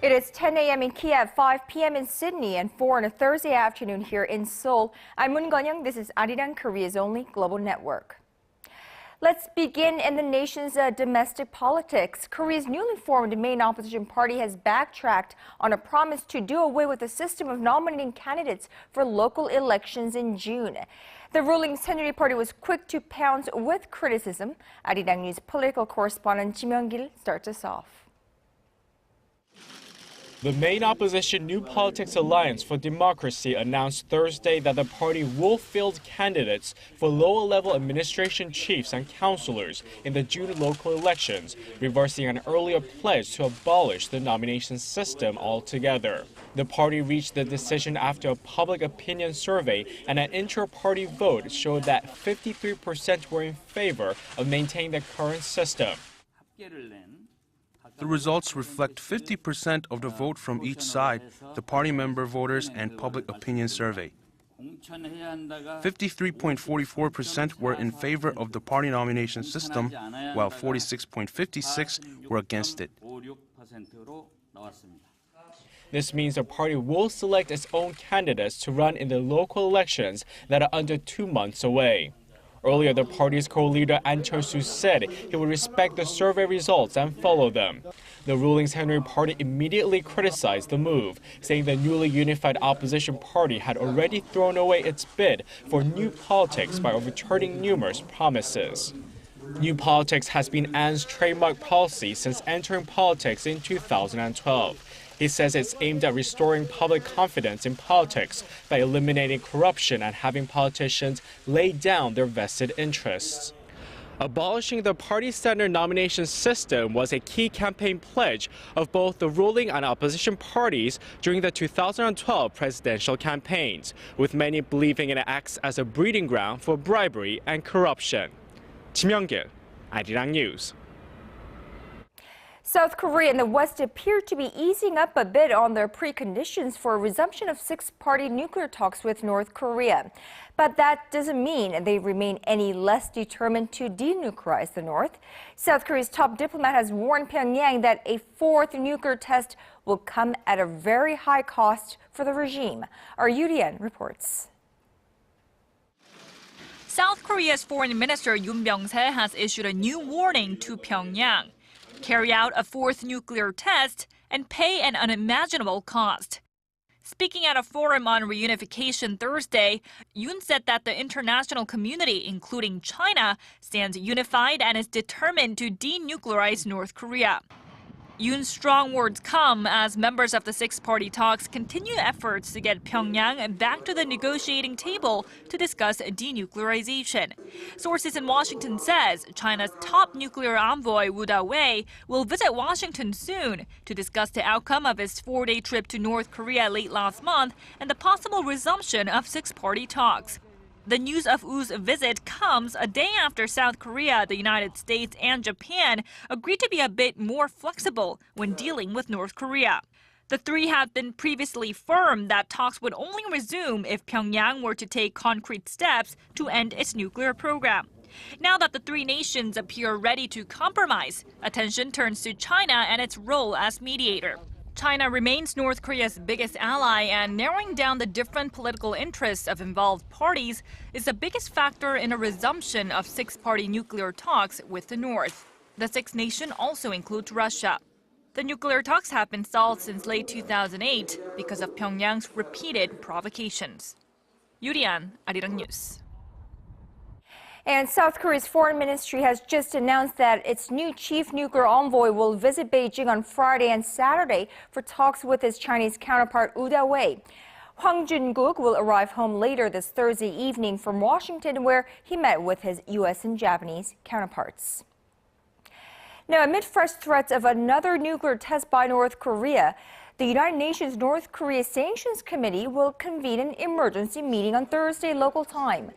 It is 10 a.m. in Kiev, 5 p.m. in Sydney, and 4 on a Thursday afternoon here in Seoul. I'm Moon Gun-young. This is ARIRANG, Korea's only global network. Let's begin in the nation's domestic politics. Korea's newly formed main opposition party has backtracked on a promise to do away with the system of nominating candidates for local elections in June. The ruling Saenuri party was quick to pounce with criticism. ARIRANG News political correspondent Kim Hyung-gil starts us off. The main opposition New Politics Alliance for Democracy announced Thursday that the party will field candidates for lower-level administration chiefs and councillors in the June local elections, reversing an earlier pledge to abolish the nomination system altogether. The party reached the decision after a public opinion survey and an inter-party vote showed that 53% were in favor of maintaining the current system. The results reflect 50% of the vote from each side, the party member voters and public opinion survey. 53.44% were in favor of the party nomination system, while 46.56% were against it. This means the party will select its own candidates to run in the local elections that are under 2 months away. Earlier, the party's co-leader Ahn Cheol-soo said he would respect the survey results and follow them. The ruling Saenuri party immediately criticized the move, saying the newly unified opposition party had already thrown away its bid for New Politics by overturning numerous promises. New Politics has been Ahn's trademark policy since entering politics in 2012. He says it's aimed at restoring public confidence in politics by eliminating corruption and having politicians lay down their vested interests. Abolishing the party-standard nomination system was a key campaign pledge of both the ruling and opposition parties during the 2012 presidential campaigns, with many believing it acts as a breeding ground for bribery and corruption. Kim Hyung-gil, ARIRANG News. South Korea and the West appear to be easing up a bit on their preconditions for a resumption of six-party nuclear talks with North Korea. But that doesn't mean they remain any less determined to denuclearize the North. South Korea's top diplomat has warned Pyongyang that a fourth nuclear test will come at a very high cost for the regime. Our Yoo reports. South Korea's Foreign Minister Yoon Byung-se has issued a new warning to Pyongyang. Carry out a fourth nuclear test and pay an unimaginable cost. Speaking at a forum on reunification Thursday, Yoon said that the international community, including China, stands unified and is determined to denuclearize North Korea. Yoon's strong words come as members of the six-party talks continue efforts to get Pyongyang back to the negotiating table to discuss denuclearization. Sources in Washington says China's top nuclear envoy Woo Da-wei will visit Washington soon to discuss the outcome of his 4-day trip to North Korea late last month and the possible resumption of six-party talks. The news of Woo's visit comes a day after South Korea, the United States, and Japan agreed to be a bit more flexible when dealing with North Korea. The three had been previously firm that talks would only resume if Pyongyang were to take concrete steps to end its nuclear program. Now that the three nations appear ready to compromise, attention turns to China and its role as mediator. China remains North Korea's biggest ally, and narrowing down the different political interests of involved parties is the biggest factor in a resumption of six-party nuclear talks with the North. The sixth nation also includes Russia. The nuclear talks have been stalled since late 2008 because of Pyongyang's repeated provocations. Yoo, ARIRANG News. And South Korea's foreign ministry has just announced that its new chief nuclear envoy will visit Beijing on Friday and Saturday for talks with his Chinese counterpart Woo Da-wei. Hwang Jun-guk will arrive home later this Thursday evening from Washington, where he met with his U.S. and Japanese counterparts. Now, amid fresh threats of another nuclear test by North Korea, the United Nations North Korea Sanctions Committee will convene an emergency meeting on Thursday local time.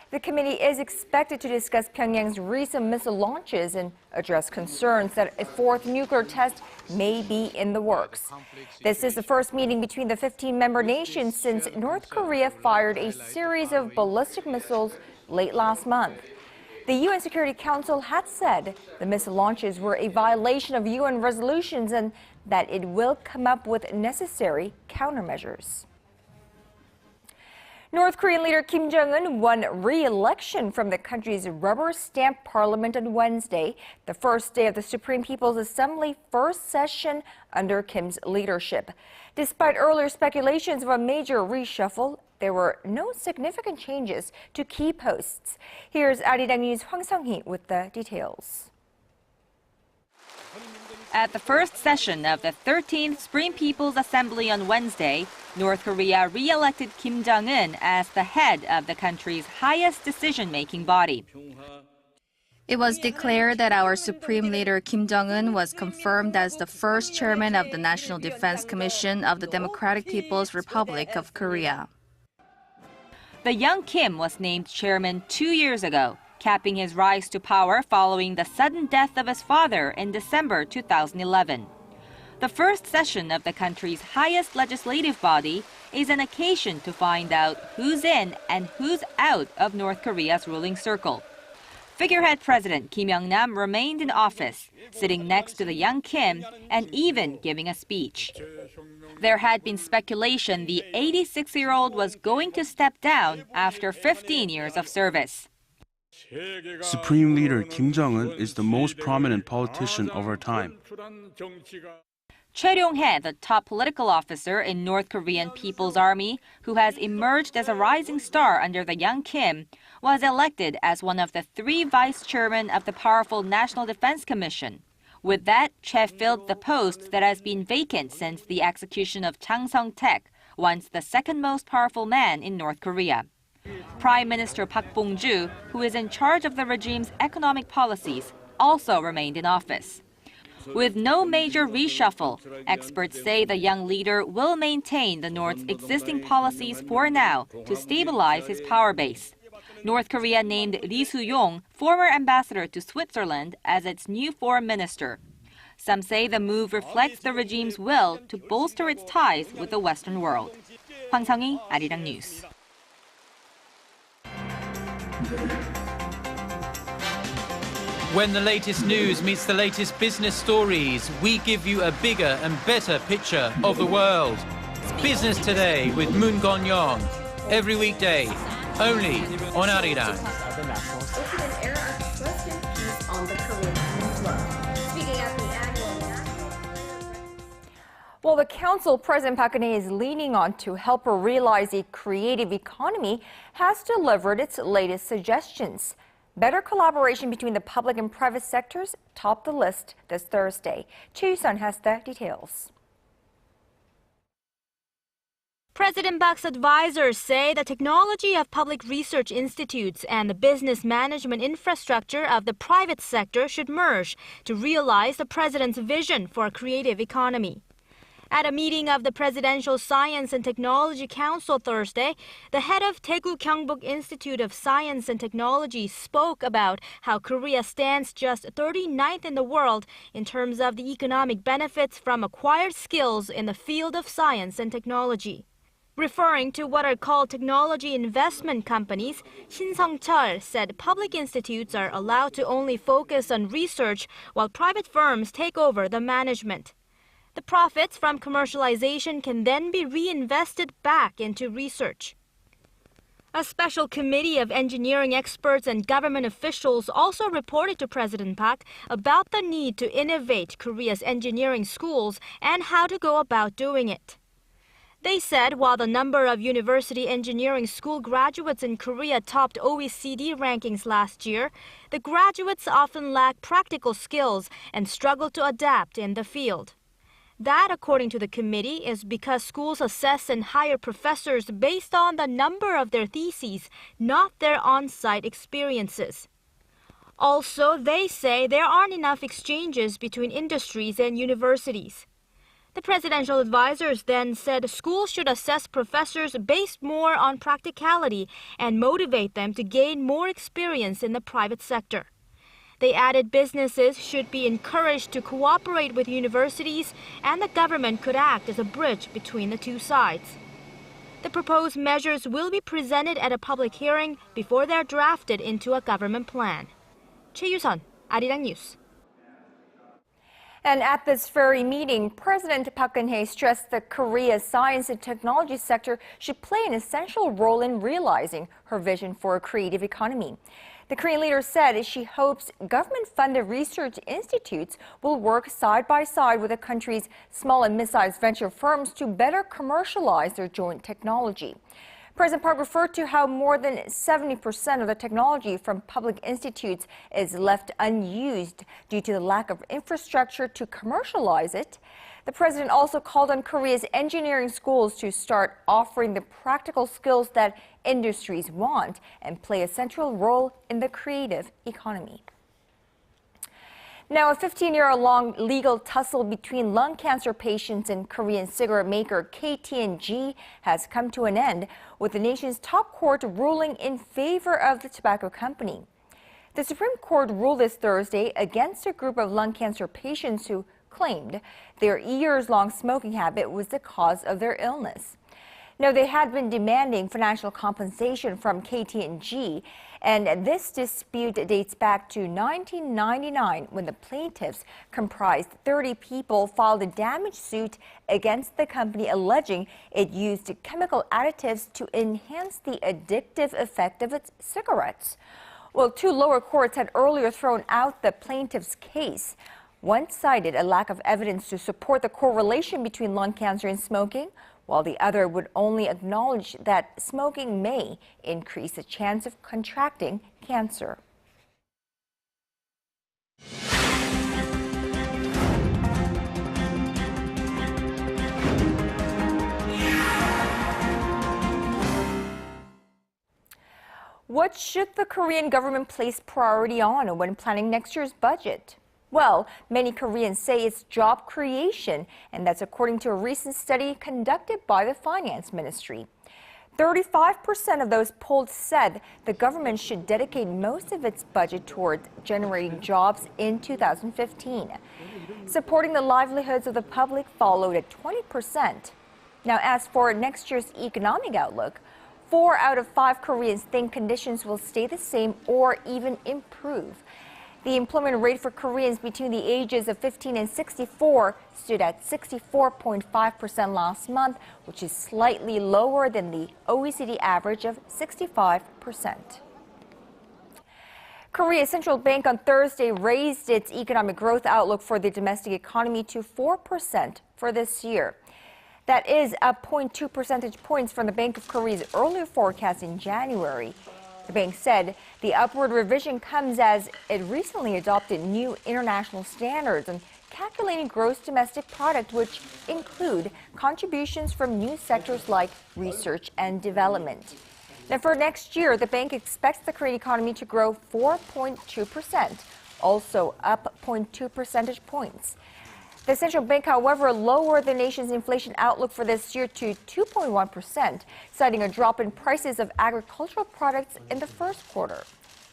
The committee is expected to discuss Pyongyang's recent missile launches and address concerns that a fourth nuclear test may be in the works. This is the first meeting between the 15-member nations since North Korea fired a series of ballistic missiles late last month. The UN Security Council had said the missile launches were a violation of UN resolutions and that it will come up with necessary countermeasures. North Korean leader Kim Jong-un won re-election from the country's rubber-stamp parliament on Wednesday, the first day of the Supreme People's Assembly first session under Kim's leadership. Despite earlier speculations of a major reshuffle, there were no significant changes to key posts. Here's ARIRANG News Hwang Sung-hee with the details. At the first session of the 13th Supreme People's Assembly on Wednesday, North Korea re-elected Kim Jong-un as the head of the country's highest decision-making body. It was declared that our Supreme Leader Kim Jong-un was confirmed as the first chairman of the National Defense Commission of the Democratic People's Republic of Korea. The young Kim was named chairman 2 years ago, capping his rise to power following the sudden death of his father in December 2011. The first session of the country's highest legislative body is an occasion to find out who's in and who's out of North Korea's ruling circle. Figurehead President Kim Young-nam remained in office, sitting next to the young Kim and even giving a speech. There had been speculation the 86-year-old was going to step down after 15 years of service. Supreme Leader Kim Jong-un is the most prominent politician of our time. Choi Ryong-hae, the top political officer in North Korean People's Army, who has emerged as a rising star under the young Kim, was elected as one of the 3 vice chairmen of the powerful National Defense Commission. With that, Choi filled the post that has been vacant since the execution of Chang Song-taek, once the second most powerful man in North Korea. Prime Minister Park Bong-ju, who is in charge of the regime's economic policies, also remained in office. With no major reshuffle, experts say the young leader will maintain the North's existing policies for now to stabilize his power base. North Korea named Lee Soo-yong, former ambassador to Switzerland, as its new foreign minister. Some say the move reflects the regime's will to bolster its ties with the Western world. Hwang Sung-hee, ARIRANG News. When the latest news meets the latest business stories, we give you a bigger and better picture of the world. Business Today with Moon Gon-young. Every weekday, only on ARIRANG. Well, the council President Park Geun-hye is leaning on to help her realize a creative economy has delivered its latest suggestions. Better collaboration between the public and private sectors topped the list this Thursday. Choi Sun has the details. President Park's advisors say the technology of public research institutes and the business management infrastructure of the private sector should merge to realize the president's vision for a creative economy. At a meeting of the Presidential Science and Technology Council Thursday, the head of Daegu Gyeongbuk Institute of Science and Technology spoke about how Korea stands just 39th in the world in terms of the economic benefits from acquired skills in the field of science and technology. Referring to what are called technology investment companies, Shin Sung-chul said public institutes are allowed to only focus on research while private firms take over the management. The profits from commercialization can then be reinvested back into research. A special committee of engineering experts and government officials also reported to President Park about the need to innovate Korea's engineering schools and how to go about doing it. They said while the number of university engineering school graduates in Korea topped OECD rankings last year, the graduates often lack practical skills and struggle to adapt in the field. That, according to the committee, is because schools assess and hire professors based on the number of their theses, not their on-site experiences. Also, they say there aren't enough exchanges between industries and universities. The presidential advisors then said schools should assess professors based more on practicality and motivate them to gain more experience in the private sector. They added businesses should be encouraged to cooperate with universities and the government could act as a bridge between the two sides. The proposed measures will be presented at a public hearing before they're drafted into a government plan. 최유선, 아리랑 뉴스. And at this very meeting, President Park Geun-hye stressed that Korea's science and technology sector should play an essential role in realizing her vision for a creative economy. The Korean leader said she hopes government-funded research institutes will work side by side with the country's small and mid-sized venture firms to better commercialize their joint technology. President Park referred to how more than 70% of the technology from public institutes is left unused due to the lack of infrastructure to commercialize it. The president also called on Korea's engineering schools to start offering the practical skills that industries want and play a central role in the creative economy. Now, a 15-year-long legal tussle between lung cancer patients and Korean cigarette maker KT&G has come to an end, with the nation's top court ruling in favor of the tobacco company. The Supreme Court ruled this Thursday against a group of lung cancer patients who claimed their years-long smoking habit was the cause of their illness. Now, they had been demanding financial compensation from KT&G, and this dispute dates back to 1999 when the plaintiffs, comprised 30 people, filed a damage suit against the company alleging it used chemical additives to enhance the addictive effect of its cigarettes. Well, two lower courts had earlier thrown out the plaintiff's case. One cited a lack of evidence to support the correlation between lung cancer and smoking, while the other would only acknowledge that smoking may increase the chance of contracting cancer. What should the Korean government place priority on when planning next year's budget? Well, many Koreans say it's job creation, and that's according to a recent study conducted by the Finance Ministry. 35% of those polled said the government should dedicate most of its budget toward generating jobs in 2015. Supporting the livelihoods of the public followed at 20%. Now, as for next year's economic outlook, 4 out of 5 Koreans think conditions will stay the same or even improve. The employment rate for Koreans between the ages of 15 and 64 stood at 64.5% last month, which is slightly lower than the OECD average of 65%. Korea's central bank on Thursday raised its economic growth outlook for the domestic economy to 4% for this year. That is up 0.2 percentage points from the Bank of Korea's earlier forecast in January. The bank said the upward revision comes as it recently adopted new international standards on calculating gross domestic product, which include contributions from new sectors like research and development. Now, for next year, the bank expects the Korean economy to grow 4.2%, also up 0.2 percentage points. The central bank, however, lowered the nation's inflation outlook for this year to 2.1%, citing a drop in prices of agricultural products in the first quarter.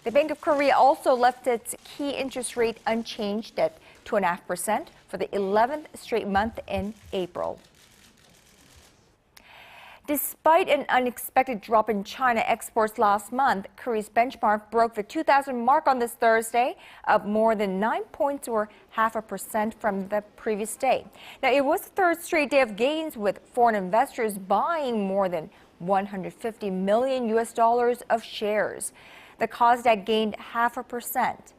The Bank of Korea also left its key interest rate unchanged at 2.5% for the 11th straight month in April. Despite an unexpected drop in China exports last month, Korea's benchmark broke the 2,000 mark on this Thursday, up more than 9 points or 0.5% from the previous day. Now, it was the third straight day of gains, with foreign investors buying more than $150 million of shares. The Kosdaq gained 0.5%.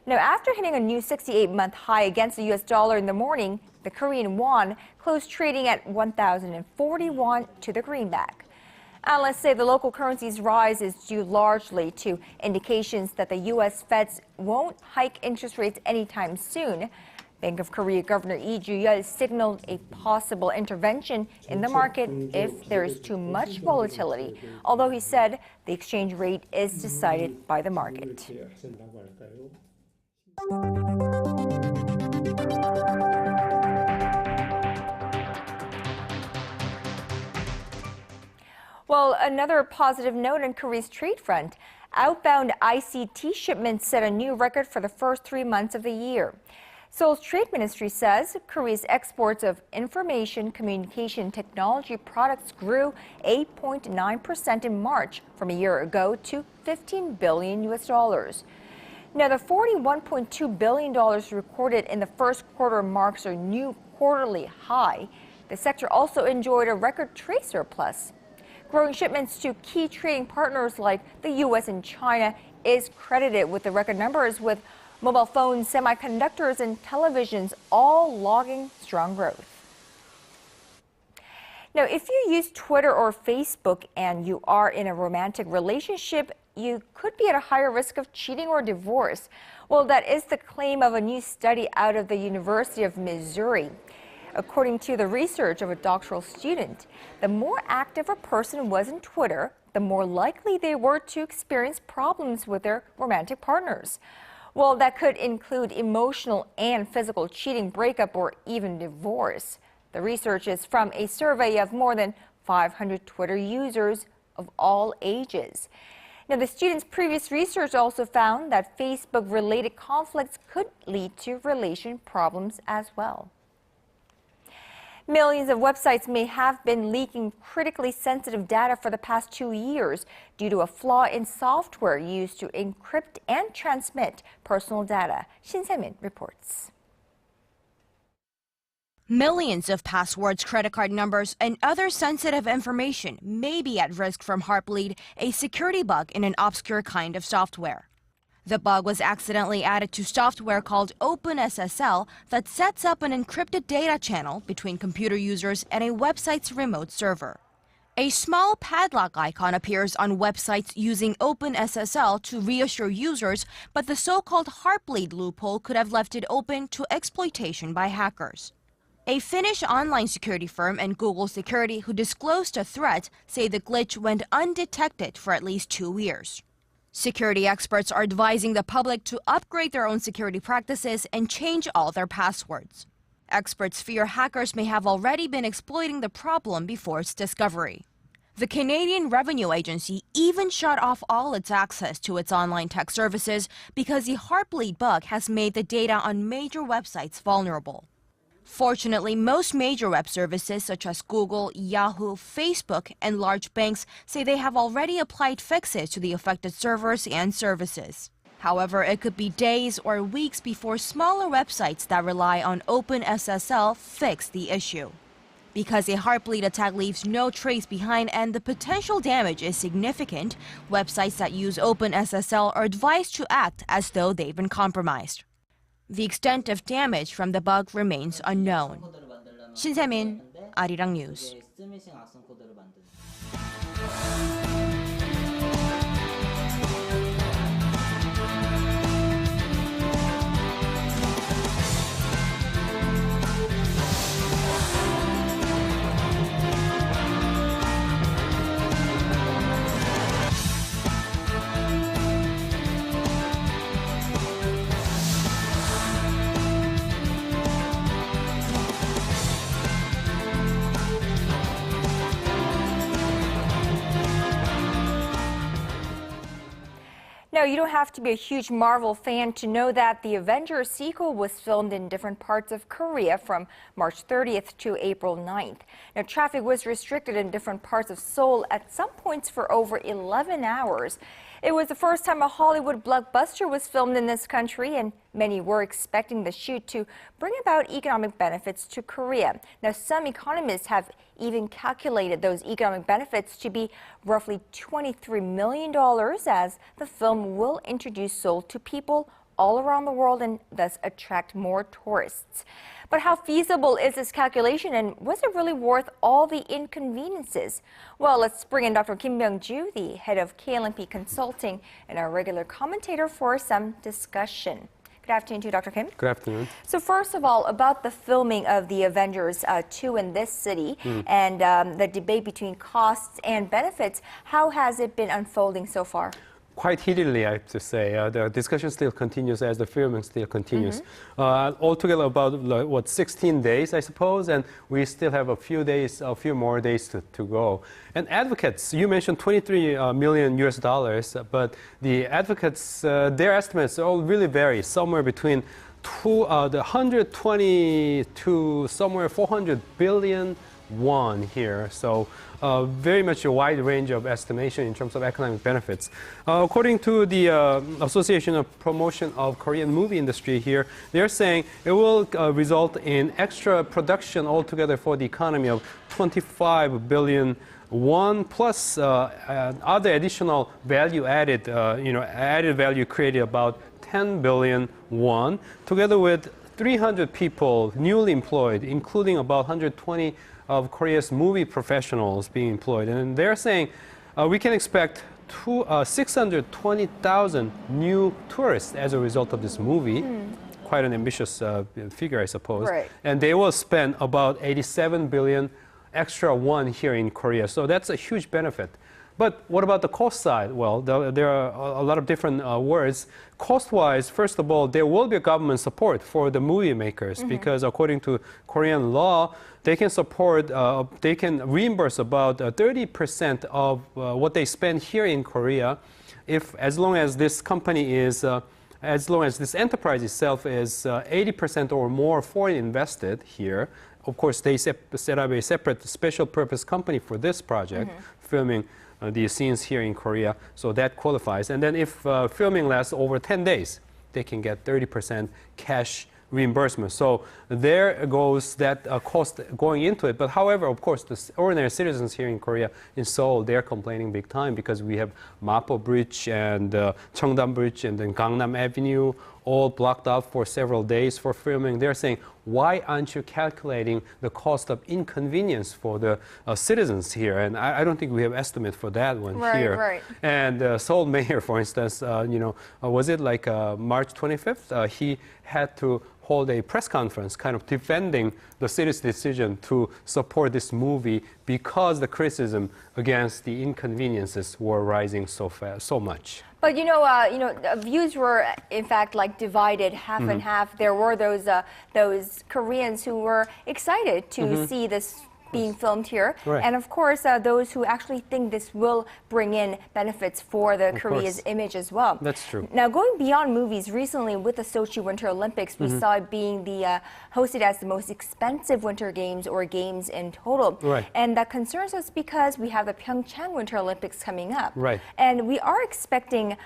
Now, after hitting a new 68-month high against the U.S. dollar in the morning, the Korean won closed trading at 1,040 won to the greenback. Analysts say the local currency's rise is due largely to indications that the U.S. Feds won't hike interest rates anytime soon. Bank of Korea Governor Lee Ju-yeol signaled a possible intervention in the market if there is too much volatility, although he said the exchange rate is decided by the market. Well, another positive note on Korea's trade front. Outbound ICT shipments set a new record for the first 3 months of the year. Seoul's Trade Ministry says Korea's exports of information communication technology products grew 8.9% in March from a year ago to $15 billion. Now, the $41.2 billion recorded in the first quarter marks a new quarterly high. The sector also enjoyed a record trade surplus. Growing shipments to key trading partners like the U.S. and China is credited with the record numbers, with mobile phones, semiconductors, and televisions all logging strong growth. Now, if you use Twitter or Facebook and you are in a romantic relationship, you could be at a higher risk of cheating or divorce. Well, that is the claim of a new study out of the University of Missouri. According to the research of a doctoral student, the more active a person was in Twitter, the more likely they were to experience problems with their romantic partners. Well, that could include emotional and physical cheating, breakup, or even divorce. The research is from a survey of more than 500 Twitter users of all ages. Now, the students' previous research also found that Facebook-related conflicts could lead to relation problems as well. Millions of websites may have been leaking critically sensitive data for the past 2 years due to a flaw in software used to encrypt and transmit personal data. Shin Se-min reports. Millions of passwords, credit card numbers, and other sensitive information may be at risk from Heartbleed, a security bug in an obscure kind of software. The bug was accidentally added to software called OpenSSL that sets up an encrypted data channel between computer users and a website's remote server. A small padlock icon appears on websites using OpenSSL to reassure users, but the so-called Heartbleed loophole could have left it open to exploitation by hackers. A Finnish online security firm and Google Security who disclosed a threat say the glitch went undetected for at least 2 years. Security experts are advising the public to upgrade their own security practices and change all their passwords. Experts fear hackers may have already been exploiting the problem before its discovery. The Canadian Revenue Agency even shut off all its access to its online tech services because the Heartbleed bug has made the data on major websites vulnerable. Fortunately, most major web services such as Google, Yahoo, Facebook, and large banks say they have already applied fixes to the affected servers and services. However, it could be days or weeks before smaller websites that rely on OpenSSL fix the issue. Because a Heartbleed attack leaves no trace behind and the potential damage is significant, websites that use OpenSSL are advised to act as though they've been compromised. The extent of damage from the bug remains unknown. Shin Se-min, ARIRANG News. Now, you don't have to be a huge Marvel fan to know that the Avengers sequel was filmed in different parts of Korea from March 30th to April 9th. Now, traffic was restricted in different parts of Seoul at some points for over 11 hours. It was the first time a Hollywood blockbuster was filmed in this country, and many were expecting the shoot to bring about economic benefits to Korea. Now, some economists have even calculated those economic benefits to be roughly $23 million, as the film will introduce Seoul to people all around the world and thus attract more tourists. But how feasible is this calculation, and was it really worth all the inconveniences? Well, let's bring in Dr. Kim Myung-ju, the head of KLMP Consulting, and our regular commentator for some discussion. Good afternoon to you, Dr. Kim. Good afternoon. So first of all, about the filming of the Avengers 2 in this city and the debate between costs and benefits, how has it been unfolding so far? Quite heatedly, I have to say. The discussion still continues as the filming still continues. Altogether about, 16 days, I suppose, and we still have a few more days to go. And advocates, you mentioned $23 million US dollars, but the advocates, their estimates all really vary, somewhere between the 120 to somewhere 400 billion won here. So very much a wide range of estimation in terms of economic benefits. According to the Association of Promotion of Korean Movie Industry here, they're saying it will result in extra production altogether for the economy of 25 billion won plus other additional value added, added value created about 10 billion won, together with 300 people newly employed, including about 120 of Korea's movie professionals being employed. And they're saying we can expect 620,000 new tourists as a result of this movie. Quite an ambitious figure, I suppose. Right. And they will spend about 87 billion extra won here in Korea. So that's a huge benefit. But what about the cost side? Well, there are a lot of different words. Cost-wise, first of all, there will be government support for the movie makers because according to Korean law, they can support, they can reimburse about 30% of what they spend here in Korea, as long as this company is, as long as this enterprise itself is 80% or more foreign invested here. Of course, they set up a separate special purpose company for this project, filming the scenes here in Korea, so that qualifies. And then if filming lasts over 10 days, they can get 30% cash reimbursement. So there goes that cost going into it. But however, of course, the ordinary citizens here in Korea, in Seoul, they're complaining big time because we have Mapo Bridge and Cheongdam Bridge and then Gangnam Avenue all blocked out for several days for filming. They're saying, why aren't you calculating the cost of inconvenience for the citizens here? And I don't think we have estimate for that one here. Right. And Seoul mayor, for instance, was it like March 25th? He had to hold a press conference kind of defending the city's decision to support this movie because the criticism against the inconveniences were rising so much. But views were in fact like divided half and half. There were those Koreans who were excited to see this being filmed here, and of course those who actually think this will bring in benefits for the Korea's image as well. That's true. Now, going beyond movies, recently with the Sochi Winter Olympics, we saw it being hosted as the most expensive Winter Games or games in total. And that concerns us because we have the Pyeongchang Winter Olympics coming up. And we are expecting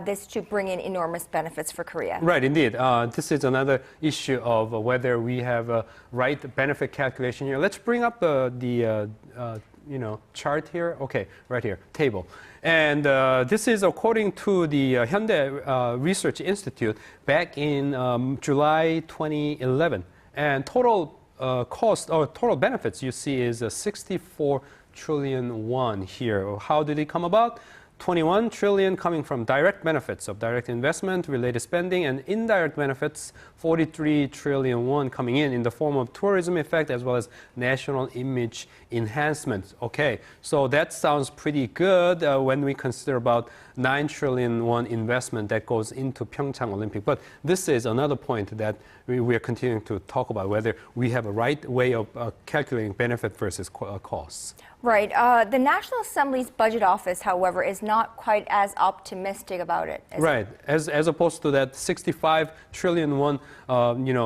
this to bring in enormous benefits for Korea. Right, indeed. This is another issue of whether we have a right benefit calculation here. Let's bring up the chart here. Okay, right here, table. And this is according to the Hyundai Research Institute back in July 2011. And total cost or total benefits you see is 64 trillion won here. How did it come about? 21 trillion coming from direct benefits of direct investment, related spending, and indirect benefits, 43 trillion won coming in the form of tourism effect as well as national image enhancement. Okay, so that sounds pretty good when we consider about 9 trillion won investment that goes into Pyeongchang Olympic. But this is another point that we are continuing to talk about, whether we have a right way of calculating benefit versus costs. Right. The National Assembly's Budget Office, however, is not quite as optimistic about it. Right. As opposed to that 65 trillion won,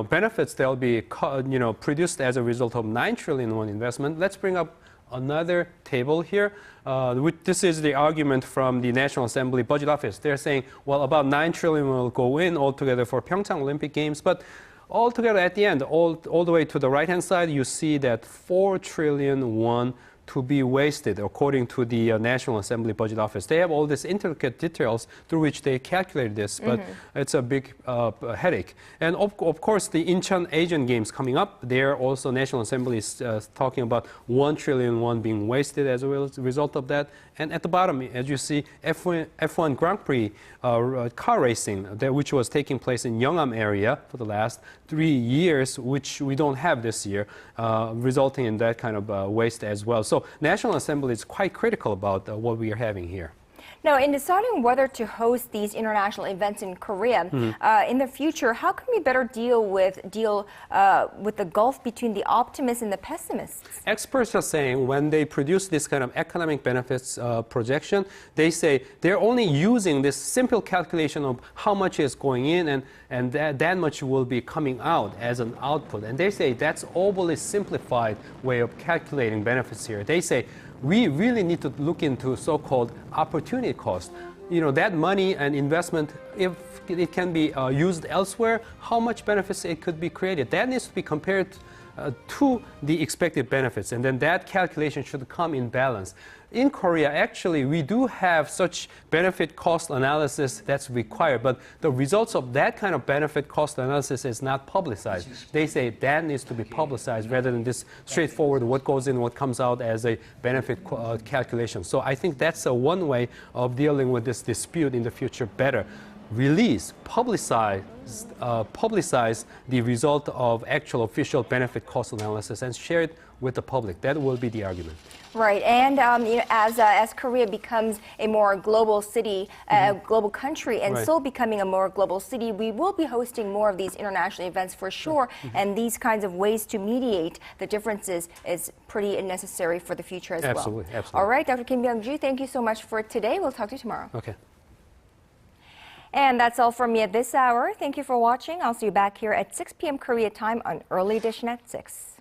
benefits that will be, produced as a result of 9 trillion won investment. Let's bring up another table here. This is the argument from the National Assembly Budget Office. They're saying, well, about 9 trillion will go in altogether for Pyeongchang Olympic Games, but altogether at the end, all the way to the right-hand side, you see that 4 trillion won to be wasted, according to the National Assembly Budget Office. They have all these intricate details through which they calculate this, but it's a big headache. And of course, the Incheon Asian Games coming up, there also National Assembly is talking about 1 trillion won being wasted as a result of that. And at the bottom, as you see, F1 Grand Prix car racing, which was taking place in Yeongnam area for the last 3 years, which we don't have this year, resulting in that kind of waste as well. So National Assembly is quite critical about what we are having here. Now, in deciding whether to host these international events in Korea in the future, how can we better deal with the gulf between the optimists and the pessimists? Experts are saying when they produce this kind of economic benefits projection, they say they're only using this simple calculation of how much is going in and that much will be coming out as an output. And they say that's overly simplified way of calculating benefits here. They say we really need to look into so-called opportunity cost. You know, that money and investment, if it can be used elsewhere, how much benefits it could be created. That needs to be compared to the expected benefits, and then that calculation should come in balance. In Korea, actually, we do have such benefit cost analysis that's required, but the results of that kind of benefit cost analysis is not publicized. They say that needs to be publicized rather than this straightforward what goes in, what comes out as a benefit calculation. So I think that's one way of dealing with this dispute in the future better. Release, publicize the result of actual official benefit cost analysis and share it with the public. That will be the argument. Right, and you know, as Korea becomes a more global city, global country, and still becoming a more global city, we will be hosting more of these international events for sure. And these kinds of ways to mediate the differences is pretty necessary for the future as well. Absolutely. All right, Dr. Kim Byung-ju, thank you so much for today. We'll talk to you tomorrow. Okay. And that's all from me at this hour. Thank you for watching. I'll see you back here at 6 p.m. Korea time on Early Edition at 6.